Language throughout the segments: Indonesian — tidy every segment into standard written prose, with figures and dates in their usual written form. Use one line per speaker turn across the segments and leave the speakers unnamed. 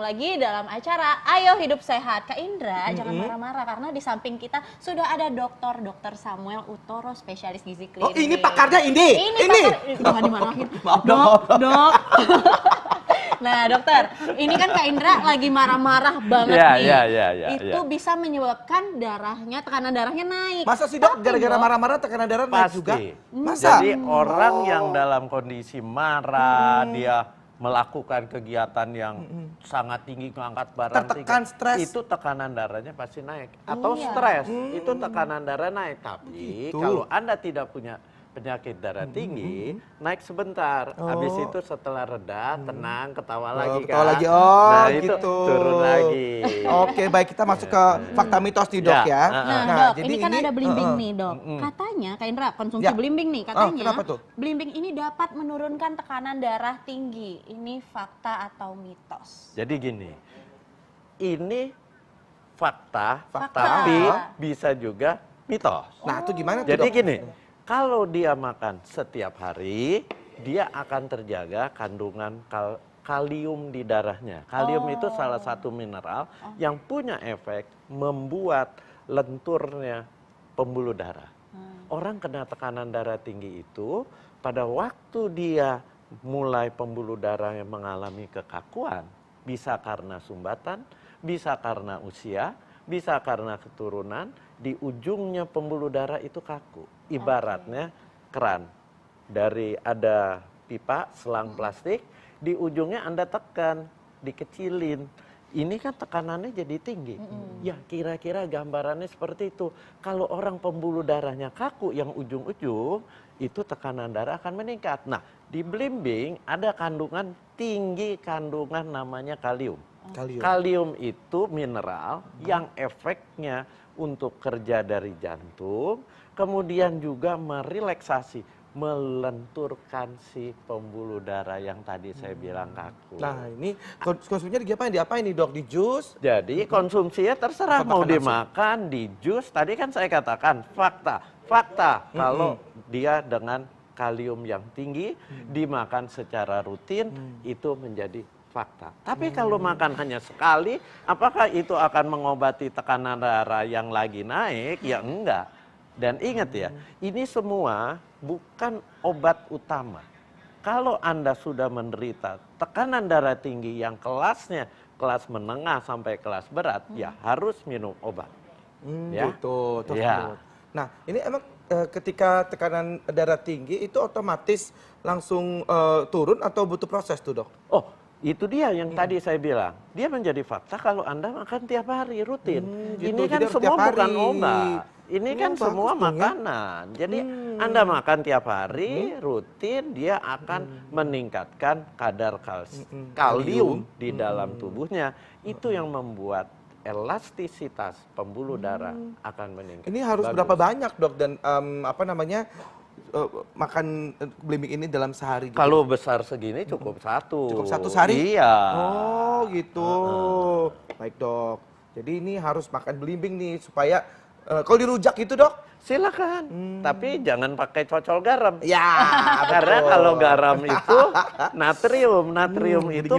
lagi dalam acara Ayo Hidup Sehat. Kak Indra, jangan marah-marah karena di samping kita sudah ada Dr. Samuel Utoro, spesialis gizi klinik.
Oh, ini pakarnya ini.
Jangan dimarahin. Dok. Nah, dokter, ini kan Kak Indra lagi marah-marah banget nih. Itu bisa menyebabkan tekanan darahnya naik.
Masa sih dok, gara-gara marah-marah tekanan darah naik juga?
Masa? Jadi orang yang dalam kondisi marah, dia melakukan kegiatan yang sangat tinggi, mengangkat barang
tertekan, stres,
itu tekanan darahnya pasti naik. Atau stres, itu tekanan darah naik. Tapi kalau Anda tidak punya penyakit darah tinggi, naik sebentar. Habis itu setelah reda, tenang, ketawa lagi kan.
Ketawa lagi,
nah,
gitu.
Itu turun lagi.
Oke, baik, kita masuk ke fakta mitos nih dok ya.
Nah dok, jadi ini kan ada belimbing nih dok. Katanya, Kak Indra konsumsi belimbing nih, katanya
kenapa tuh?
Belimbing ini dapat menurunkan tekanan darah tinggi. Ini fakta atau mitos?
Jadi gini, ini fakta. Tapi bisa juga mitos.
Nah itu gimana tuh
Jadi
dok?
gini, kalau dia makan setiap hari, dia akan terjaga kandungan kalium di darahnya. Kalium itu salah satu mineral yang punya efek membuat lenturnya pembuluh darah. Orang kena tekanan darah tinggi itu, pada waktu dia mulai pembuluh darahnya mengalami kekakuan, bisa karena sumbatan, bisa karena usia, bisa karena keturunan, di ujungnya pembuluh darah itu kaku. Ibaratnya keran. Dari ada pipa, selang plastik, di ujungnya Anda tekan, dikecilin. Ini kan tekanannya jadi tinggi. Ya kira-kira gambarannya seperti itu. Kalau orang pembuluh darahnya kaku yang ujung-ujung, itu tekanan darah akan meningkat. Nah, di belimbing ada kandungan tinggi, kandungan namanya kalium. Kalium itu mineral yang efeknya untuk kerja dari jantung, kemudian juga merelaksasi, melenturkan si pembuluh darah yang tadi saya bilang kaku.
Nah ini konsumsinya diapain nih dok? Di jus?
Jadi konsumsinya terserah mau dimakan, di jus. Tadi kan saya katakan fakta. Kalau dia dengan kalium yang tinggi, dimakan secara rutin, itu menjadi fakta. Tapi kalau makan hanya sekali, apakah itu akan mengobati tekanan darah yang lagi naik? Ya enggak. Dan ingat ya, ini semua bukan obat utama. Kalau Anda sudah menderita tekanan darah tinggi yang kelasnya kelas menengah sampai kelas berat, ya harus minum obat.
Gitu. Nah ini emang ketika tekanan darah tinggi itu otomatis langsung turun atau butuh proses tuh dok?
Oh, itu dia yang tadi saya bilang. Dia menjadi fakta kalau Anda makan tiap hari rutin.
Gitu.
Ini kan
jadi
semua bukan obat. Ini kan semua makanan. Jadi Anda makan tiap hari rutin, dia akan meningkatkan kadar kalium di dalam tubuhnya. Itu yang membuat elastisitas pembuluh darah akan meningkat.
Ini harus berapa banyak dok dan makan belimbing ini dalam sehari? Gitu?
Kalau besar segini cukup satu.
Cukup satu sehari?
Iya.
Oh gitu. Baik dok. Jadi ini harus makan belimbing nih supaya kalau dirujak gitu dok?
Silakan. Tapi jangan pakai cocol garam.
Ya.
Karena kalau garam itu natrium itu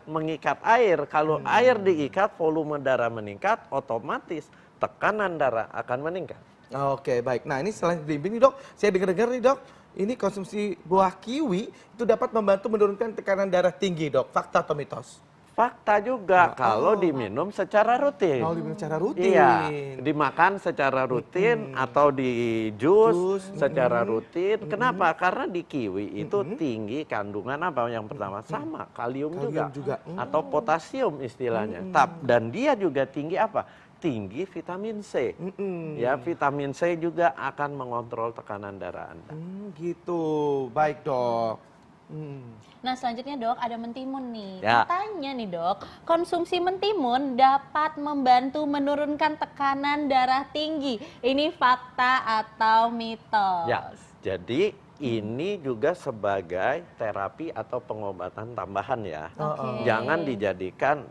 mengikat air. Kalau air diikat, volume darah meningkat, otomatis tekanan darah akan meningkat.
Oke, baik. Nah, ini selain belimbing nih, dok, saya dengar-dengar nih, dok, ini konsumsi buah kiwi itu dapat membantu menurunkan tekanan darah tinggi, dok. Fakta atau mitos?
Fakta juga kalau diminum secara rutin.
Kalau diminum secara rutin.
Iya, dimakan secara rutin atau di jus secara rutin. Kenapa? Karena di kiwi itu tinggi kandungan apa? Yang pertama sama kalium juga. Atau potasium istilahnya. Dan dia juga tinggi apa? Tinggi vitamin C. Ya, vitamin C juga akan mengontrol tekanan darah Anda.
Gitu. Baik, dok.
Nah selanjutnya dok, ada mentimun nih. Katanya nih dok, konsumsi mentimun dapat membantu menurunkan tekanan darah tinggi. Ini fakta atau mitos?
Ya, jadi ini juga sebagai terapi atau pengobatan tambahan ya. Jangan dijadikan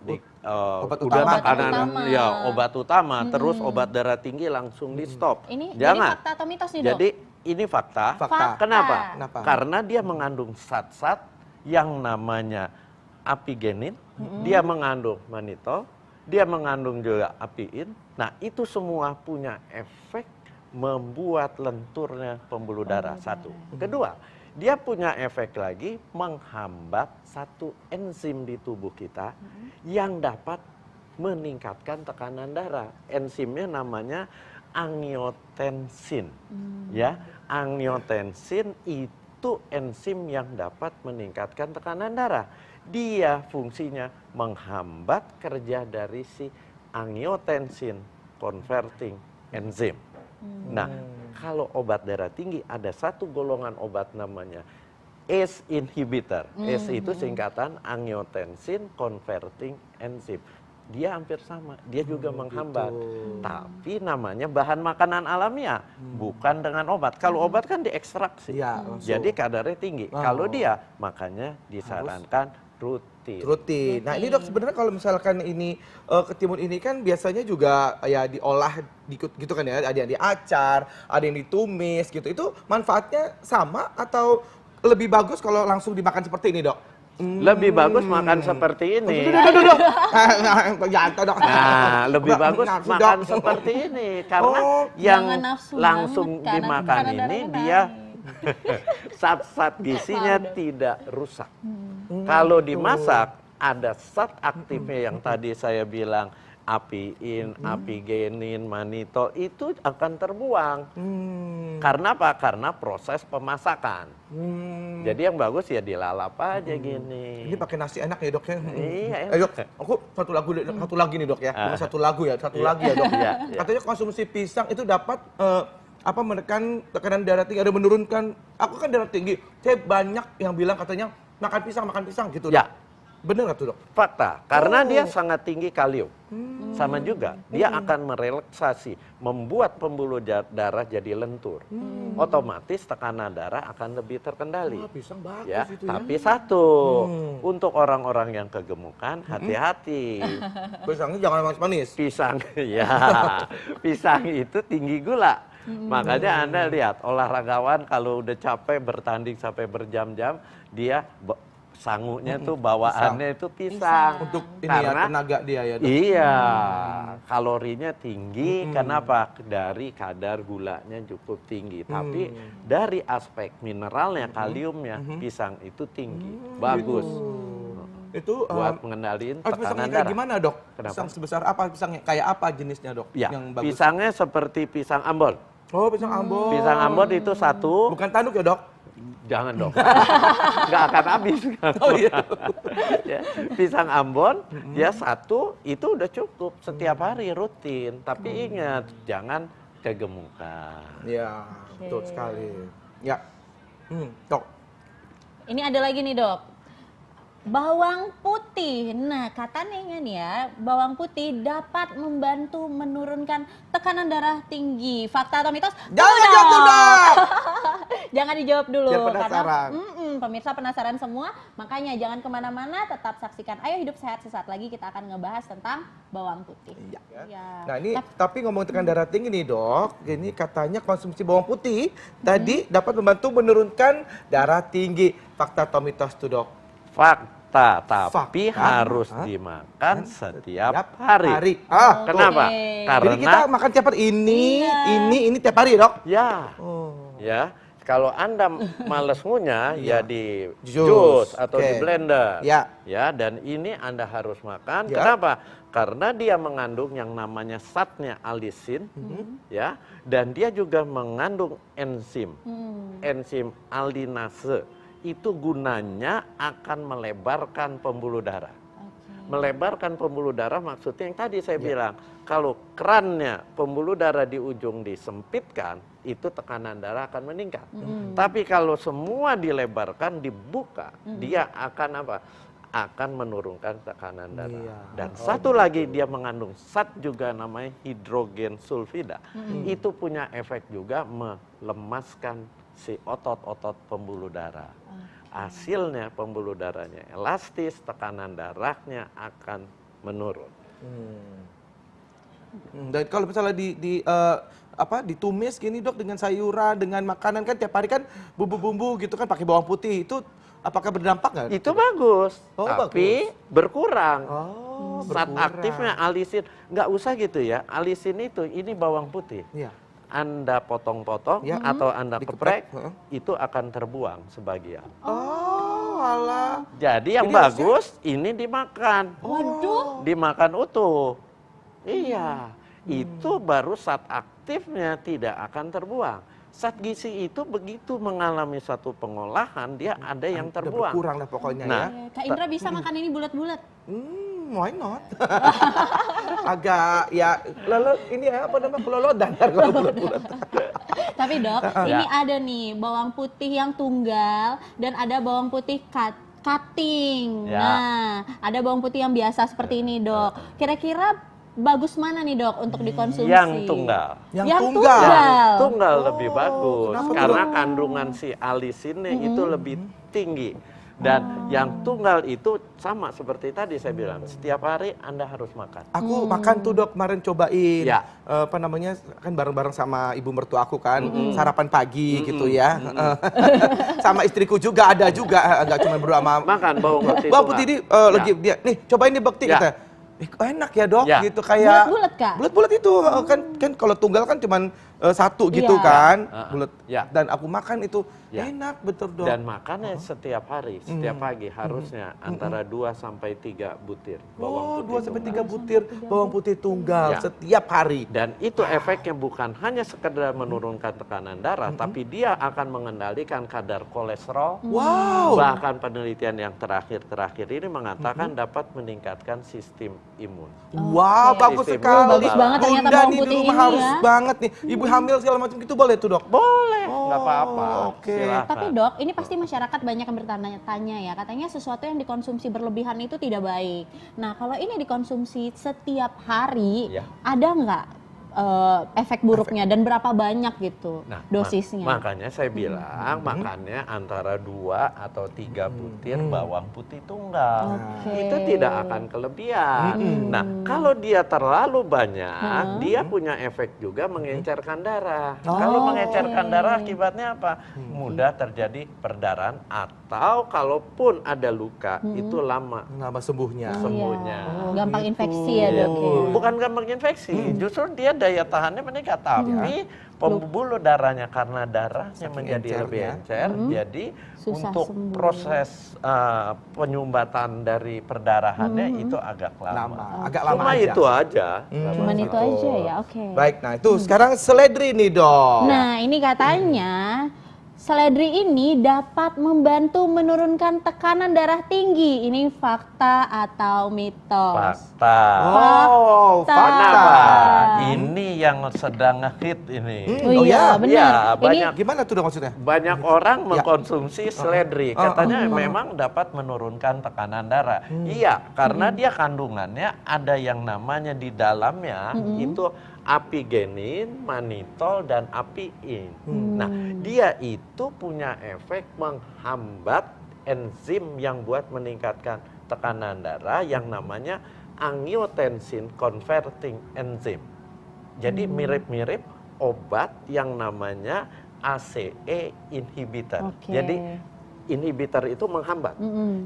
obat utama, terus obat darah tinggi langsung di stop.
Ini
jangan.
Fakta atau mitos nih dok?
Jadi ini fakta. Kenapa? Karena dia mengandung zat-zat yang namanya apigenin, dia mengandung mannitol, dia mengandung juga apiin. Nah, itu semua punya efek membuat lenturnya pembuluh darah. Satu. Kedua, dia punya efek lagi menghambat satu enzim di tubuh kita yang dapat meningkatkan tekanan darah. Enzimnya namanya angiotensin. Ya, angiotensin itu enzim yang dapat meningkatkan tekanan darah. Dia fungsinya menghambat kerja dari si angiotensin converting enzim. Nah, kalau obat darah tinggi ada satu golongan obat namanya ACE inhibitor. ACE itu singkatan angiotensin converting enzim. Dia hampir sama, dia juga menghambat. Tapi namanya bahan makanan alamiah, bukan dengan obat. Kalau obat kan diekstraksi, jadi kadarnya tinggi. Kalau dia, makanya disarankan rutin.
Nah ini dok, sebenarnya kalau misalkan ini ketimun ini kan biasanya juga ya diolah gitu kan ya, ada yang diacar, ada yang ditumis gitu. Itu manfaatnya sama atau lebih bagus kalau langsung dimakan seperti ini dok?
Lebih bagus makan seperti ini. Nah, lebih bagus makan seperti ini karena yang langsung dimakan ini dia zat-zat gizinya tidak rusak. Kalau dimasak ada zat aktifnya yang tadi saya bilang, apiin, apigenin, mannitol itu akan terbuang. Karena apa? Karena proses pemasakan. Jadi yang bagus ya dilalap aja gini.
Ini pakai nasi enak ya dok ya?
Iya.
Dok, aku satu lagi nih dok ya. Bukan satu lagu ya, lagi ya dok. Katanya konsumsi pisang itu dapat menekan tekanan darah tinggi, ada menurunkan. Aku kan darah tinggi, saya banyak yang bilang katanya makan pisang gitu dok.
Ya.
Bener nggak tuh dok?
Fakta, karena dia sangat tinggi kalium. Sama juga, dia akan merelaksasi, membuat pembuluh darah jadi lentur. Otomatis tekanan darah akan lebih terkendali.
Wah, pisang bagus
Ya,
itu
tapi satu, untuk orang-orang yang kegemukan, hati-hati.
Pisangnya jangan manis-manis.
Pisang, ya, pisang itu tinggi gula. Makanya Anda lihat, olahragawan kalau udah capek bertanding sampai berjam-jam, dia sangunya tuh bawaannya itu pisang.
Untuk ini
karena
ya, tenaga dia ya dok?
Iya, kalorinya tinggi. Kenapa? Dari kadar gulanya cukup tinggi. Tapi dari aspek mineralnya, kaliumnya, pisang itu tinggi. Bagus.
Itu
buat mengendalikan tekanan
pisangnya
darah.
kayak gimana dok?
Kenapa?
Pisang sebesar apa pisangnya? Kayak apa jenisnya dok?
Ya,
yang bagus?
pisangnya seperti pisang Ambon.
Oh, pisang Ambon.
Pisang Ambon itu satu.
Bukan tanduk ya dok?
Jangan dong, nggak akan habis.
Oh iya.
Ya, pisang Ambon ya satu itu udah cukup setiap hari rutin. Tapi ingat jangan kegemukan.
Ya, betul sekali. Ya, dok.
Ini ada lagi nih dok. Bawang putih. Nah, katanya nih ya, bawang putih dapat membantu menurunkan tekanan darah tinggi. Fakta atau mitos?
Jangan jawab dok.
Jangan dijawab dulu.
Biar penasaran.
Karena pemirsa penasaran semua, makanya jangan kemana-mana, tetap saksikan Ayo Hidup Sehat. Sesaat lagi kita akan ngebahas tentang bawang putih.
Ya. Nah ini tapi ngomong tekanan darah tinggi nih dok, ini katanya konsumsi bawang putih tadi dapat membantu menurunkan darah tinggi. Fakta atau mitos tuh dok?
Fakta, tapi harus dimakan setiap hari. Kenapa? Karena
jadi kita makan tiap hari ini tiap hari dok?
Ya. Ya. Kalau Anda males ngunyah ya di jus atau di blender. Ya, dan ini Anda harus makan. Kenapa? Karena dia mengandung yang namanya zatnya alisin, ya, dan dia juga mengandung enzim, enzim aldinase. Itu gunanya akan melebarkan pembuluh darah. Melebarkan pembuluh darah maksudnya yang tadi saya bilang, kalau kerannya pembuluh darah di ujung disempitkan, itu tekanan darah akan meningkat. Tapi kalau semua dilebarkan, dibuka, dia akan apa? Akan menurunkan tekanan darah. Dan satu lagi dia mengandung zat juga namanya hidrogen sulfida. Itu punya efek juga melemaskan si otot-otot pembuluh darah. Hasilnya pembuluh darahnya elastis, tekanan darahnya akan menurun.
Dan kalau misalnya ditumis gini dok dengan sayuran, dengan makanan kan tiap hari kan bumbu-bumbu gitu kan pakai bawang putih itu apakah berdampak nggak?
Itu bagus,
Oh,
tapi berkurang.
Oh,
Zat
berkurang.
aktifnya alisin, nggak usah gitu ya. Alisin itu, ini bawang putih.
Iya.
Anda potong-potong
Ya.
atau Anda
Dikeprek,
keprek, itu akan terbuang sebagian.
Oh, alah.
Jadi yang
Ini harusnya-
bagus ini dimakan.
Waduh.
Dimakan utuh. Iya, itu baru zat aktifnya tidak akan terbuang. Zat gizi itu begitu mengalami satu pengolahan, dia ada yang
Udah
terbuang.
berkurang lah pokoknya
Nah,
ya.
Kak Indra bisa makan ini bulat-bulat.
Why not? Agak ya ini ya apa namanya kelolodan kalau bulat-bulat.
Tapi dok,
Ya.
ini ada nih bawang putih yang tunggal dan ada bawang putih cutting.
Ya.
Nah, ada bawang putih yang biasa seperti ini dok. Kira-kira bagus mana nih dok untuk dikonsumsi?
Yang tunggal.
Yang tunggal.
tunggal.
Tunggal lebih bagus
kenapa tuh,
karena
Dok?
kandungan si alisinnya itu lebih tinggi. Dan yang tunggal itu sama seperti tadi saya bilang, setiap hari Anda harus makan.
Aku makan tuh dok kemarin cobain,
Ya.
apa namanya kan bareng-bareng sama ibu mertua aku kan sarapan pagi gitu ya, sama istriku juga ada juga nggak cuma berdua sama
Makan bawang putih
bawang putih ini
tunggal.
lagi dia nih cobain nih bekti
Ya.
kata. Enak ya dok
Ya.
gitu kayak
Bulat-bulat, Kak?
bulat-bulat itu kan kalau tunggal kan cuman satu gitu
Iya.
kan bulat
Ya.
dan aku makan itu
Ya.
enak betul dok.
Dan makannya setiap hari, setiap pagi harusnya antara 2 sampai 3 butir bawang putih
2 sampai
tunggal.
3 butir bawang putih tunggal
Ya.
setiap hari.
Dan itu efeknya bukan hanya sekedar menurunkan tekanan darah, tapi dia akan mengendalikan kadar kolesterol.
Wow.
Bahkan penelitian yang terakhir ini mengatakan dapat meningkatkan sistem imun.
Wow,
Oke.
bagus
Sistem
sekali.
bagus banget
ternyata
Bunda
bawang
nih di
putih
rumah
ini
harus
ya.
banget nih. Ibu hamil segala macam gitu boleh tuh dok?
Boleh,
Oh,
nggak apa-apa.
oke.
Silahkan.
Tapi dok, ini pasti masyarakat banyak yang bertanya-tanya ya. Katanya sesuatu yang dikonsumsi berlebihan itu tidak baik. Nah, kalau ini dikonsumsi setiap hari,
Ya.
ada nggak efek buruknya dan berapa banyak gitu
Nah,
dosisnya?
makanya saya bilang makannya antara 2 atau 3 butir bawang putih tunggal.
Oke.
Itu tidak akan kelebihan. Nah, kalau dia terlalu banyak, dia punya efek juga mengencerkan darah. Kalau mengencerkan darah akibatnya apa? Mudah terjadi perdarahan atau kalaupun ada luka itu lama
Nama sembuhnya.
sembuhnya.
Gampang
gitu.
infeksi ya dok ya.
Bukan gampang infeksi, justru dia daya tahannya meningkat, tapi pembuluh darahnya karena darahnya menjadi
encernya.
lebih encer, jadi
Susah
untuk
sembuh.
proses penyumbatan dari perdarahannya itu agak
Lama,
lama.
agak lama
Cuma
aja.
itu aja. nggak
Cuman itu
masalah.
aja ya, oke.
Baik, nah itu sekarang seledri nih dok.
Nah, ini katanya seledri ini dapat membantu menurunkan tekanan darah tinggi. Ini fakta atau mitos?
Fakta.
Oh,
Fakta.
Kenapa? Ini yang sedang ngehit ini.
Oh iya, benar.
Iya,
Ini
banyak
Gimana tuh dok maksudnya?
Banyak orang mengkonsumsi seledri, katanya memang dapat menurunkan tekanan darah. Iya, karena dia kandungannya ada yang namanya di dalamnya itu apigenin, manitol, dan apiin. Nah, dia itu punya efek menghambat enzim yang buat meningkatkan tekanan darah yang namanya angiotensin converting enzyme. Jadi mirip-mirip obat yang namanya ACE inhibitor.
Oke.
Jadi inhibitor itu menghambat.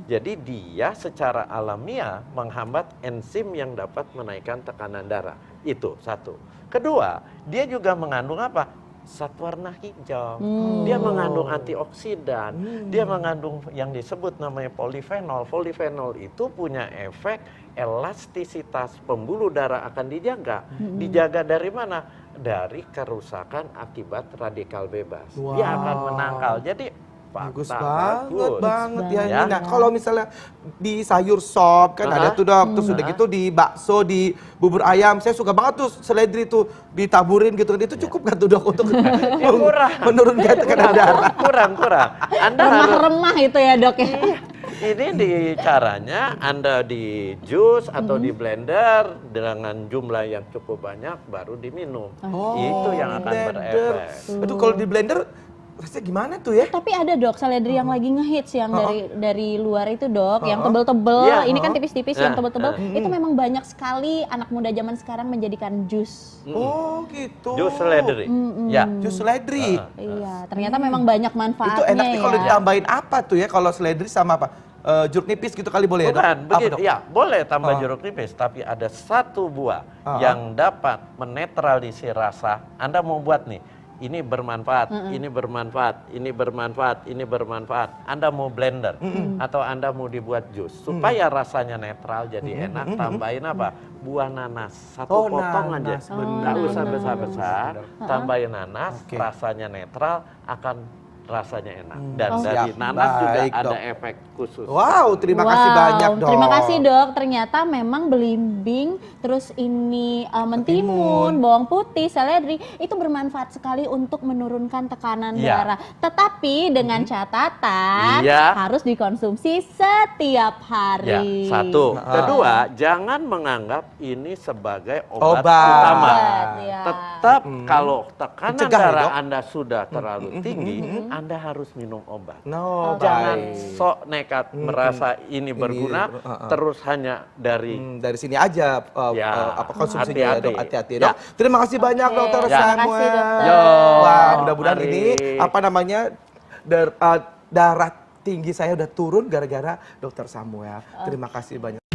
Jadi dia secara alamiah menghambat enzim yang dapat menaikkan tekanan darah. Itu satu. Kedua, dia juga mengandung apa? Zat warna hijau. Dia mengandung antioksidan. Dia mengandung yang disebut namanya polifenol. Polifenol itu punya efek elastisitas pembuluh darah akan dijaga. Dijaga dari mana? Dari kerusakan akibat radikal bebas. Dia akan menangkal. Jadi
Bagus
fakta,
banget ya ini.
Ya.
Nah, kalau misalnya di sayur sop kan ada tuh dok, terus udah gitu di bakso, di bubur ayam, saya suka banget tuh seledri tuh ditaburin gitu. Itu cukup kan tuh dok untuk
kurang.
menurunkan tekanan darah?
Kurang. Anda harus
Remah-remah itu ya dok ya.
ini di caranya Anda di jus atau di blender dengan jumlah yang cukup banyak baru diminum. Itu yang akan
blender.
berefek.
Itu kalau di blender rasanya gimana tuh ya?
Tapi ada dok, seledri yang lagi ngehits yang dari luar itu dok, yang tebel-tebel.
Iya.
Ini kan tipis-tipis, yang tebel-tebel. Itu memang banyak sekali anak muda zaman sekarang menjadikan jus.
Oh gitu.
Jus seledri. Ya.
Jus seledri.
Iya, ternyata memang banyak
Itu
manfaatnya
enaknya kalau
ya.
ditambahin apa tuh ya kalau seledri sama apa? Jeruk nipis gitu kali boleh ya, Dok?
Bukan,
Apa,
begitu.
Dok?
Ya, boleh tambah jeruk nipis, tapi ada satu buah yang dapat menetralisir rasa. Anda mau buat nih, ini bermanfaat, ini bermanfaat, ini bermanfaat, ini bermanfaat. Anda mau blender atau Anda mau dibuat jus supaya rasanya netral jadi enak, tambahin apa? Buah nanas. Satu potong aja.
nanas,
Nggak usah besar-besar, tambahin nanas, rasanya netral akan rasanya enak. Dan dari
Siap.
nanas juga
Baik,
ada
Dok.
efek khusus.
Wow, terima kasih banyak, Dok.
Terima kasih dok. Ternyata memang belimbing, terus ini mentimun, bawang putih, seledri itu bermanfaat sekali untuk menurunkan tekanan
Iya.
darah. Tetapi dengan catatan
Iya.
harus dikonsumsi setiap
Ya,
hari.
satu. Kedua, jangan menganggap ini sebagai obat,
Obat.
utama.
Ya.
Tetap kalau tekanan
Mencegah ya,
darah
Dok?
Anda sudah terlalu tinggi, Anda harus minum obat.
No,
Jangan
baik.
sok nekat merasa ini berguna, terus hanya dari
Dari sini aja
Ya,
apa konsumsinya ya,
hati-hati.
Dok. Hati-hati,
Ya.
Dok. Terima kasih banyak, Dokter
Ya.
Terima kasih,
Samuel.
Dokter.
Yo,
Wah, mudah-mudahan
mari.
ini apa namanya darah tinggi saya udah turun gara-gara Dokter Samuel. Terima kasih banyak.